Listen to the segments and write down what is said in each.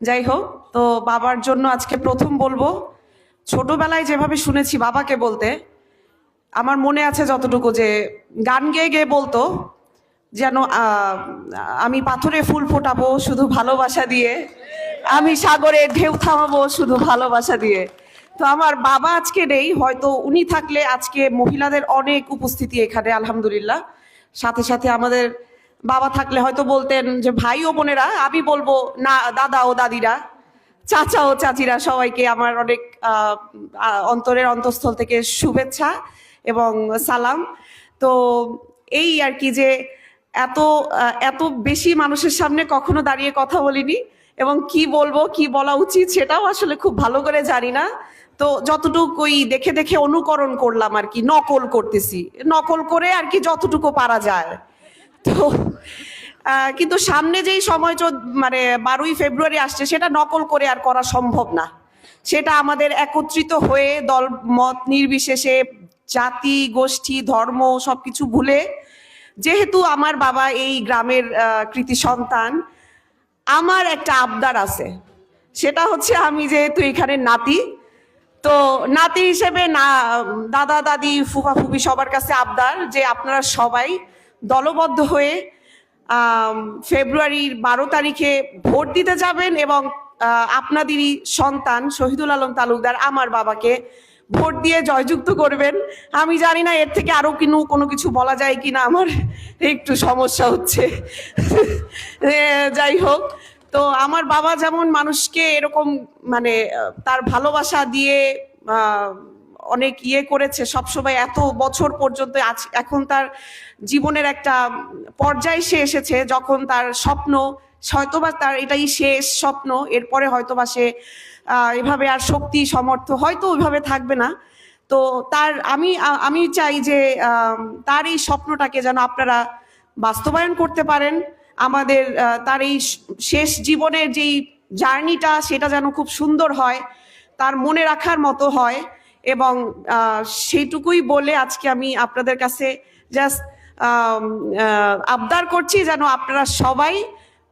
যাই হোক, তো বাবার জন্য আজকে প্রথম বলবো, ছোটবেলায় যেভাবে শুনেছি বাবাকে বলতে, আমার মনে আছে যতটুকু যে গান গেয়ে গেয়ে বলতো যেন আমি পাথরে ফুল ফোটাবো শুধু ভালোবাসা দিয়ে, আমি সাগরে ঢেউ থামাবো শুধু ভালোবাসা দিয়ে। তো আমার বাবা আজকে নেই, হয়তো উনি থাকলে আজকে মহিলাদের অনেক উপস্থিতি এখানে আলহামদুলিল্লাহ। সাথে সাথে আমাদের বাবা থাকলে হয়তো বলতেন যে ভাই ও বোনেরা, আমি বলবো না দাদা ও দাদিরা, চাচা ও চাচিরা, সবাইকে আমার অনেক অন্তরের অন্তঃস্থল থেকে শুভেচ্ছা এবং সালাম। তো এই আর কি যে এত এত বেশি মানুষের সামনে কখনো দাঁড়িয়ে কথা বলিনি, এবং কি বলবো কি বলা উচিত সেটাও আসলে খুব ভালো করে জানি না। তো যতটুকুই দেখে দেখে অনুকরণ করলাম আর কি, নকল করতেছি, নকল করে আর কি যতটুকু পারা যায়। তো কিন্তু সামনে যেই সময় মানে 12ই ফেব্রুয়ারি আসছে, সেটা নকল করে আর করা সম্ভব না। সেটা আমাদের একত্রিত হয়ে দল মত নির্বিশেষে, জাতি গোষ্ঠী ধর্ম সবকিছু ভুলে, যেহেতু আমার বাবা এই গ্রামের কৃতি সন্তান, আমার একটা আবদার আছে। সেটা হচ্ছে আমি যেহেতু এখানে নাতি, তো নাতি হিসেবে না দাদা দাদি ফুফা ফুফি সবার কাছে আবদার যে আপনারা সবাই দলবদ্ধ হয়ে ফেব্রুয়ারির 12 তারিখে ভোট দিতে যাবেন, এবং আপনাদেরই সন্তান শহীদুল আলম তালুকদার আমার বাবাকে ভোট দিয়ে জয়যুক্ত করবেন। আমি জানি না এর থেকে আরো কোনো কিছু বলা যায় কিনা, আমার একটু সমস্যা হচ্ছে। যাই হোক, তো আমার বাবা যেমন মানুষকে এরকম মানে তার ভালোবাসা দিয়ে অনেক করেছে সবসময়, এত বছর পর্যন্ত। এখন তার জীবনের একটা পর্যায়ে সে এসেছে যখন তার স্বপ্ন, হয়তোবা তার এটাই শেষ স্বপ্ন, এরপরে হয়তোবা সে এভাবে আর শক্তি সমর্থ হয়তো ওইভাবে থাকবে না। তো তার আমি চাই যে তার এই স্বপ্নটাকে যেন আপনারা বাস্তবায়ন করতে পারেন। আমাদের তার এই শেষ জীবনের যেই জার্নিটা, সেটা যেন খুব সুন্দর হয়, তার মনে রাখার মতো হয়। এবং সেইটুকুই বলে আজকে আমি আপনাদের কাছে জাস্ট আবদার করছি যেন আপনারা সবাই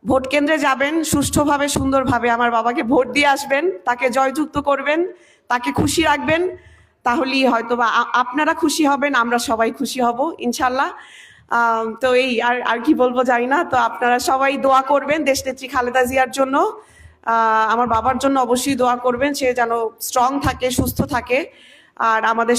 ভোট কেন্দ্রে যাবেন, সুষ্ঠুভাবে সুন্দরভাবে আমার বাবাকে ভোট দিয়ে আসবেন, তাকে জয়যুক্ত করবেন, তাকে খুশি রাখবেন। তাহলেই হয়তোবা আপনারা খুশি হবেন, আমরা সবাই খুশি হব ইনশাল্লাহ। তো এই আর কি বলবো জানি না। তো আপনারা সবাই দোয়া করবেন দেশনেত্রী খালেদা জিয়ার জন্য, আমার বাবার জন্য অবশ্যই দোয়া করবেন, সে যেন স্ট্রং থাকে, সুস্থ থাকে। আর আমাদের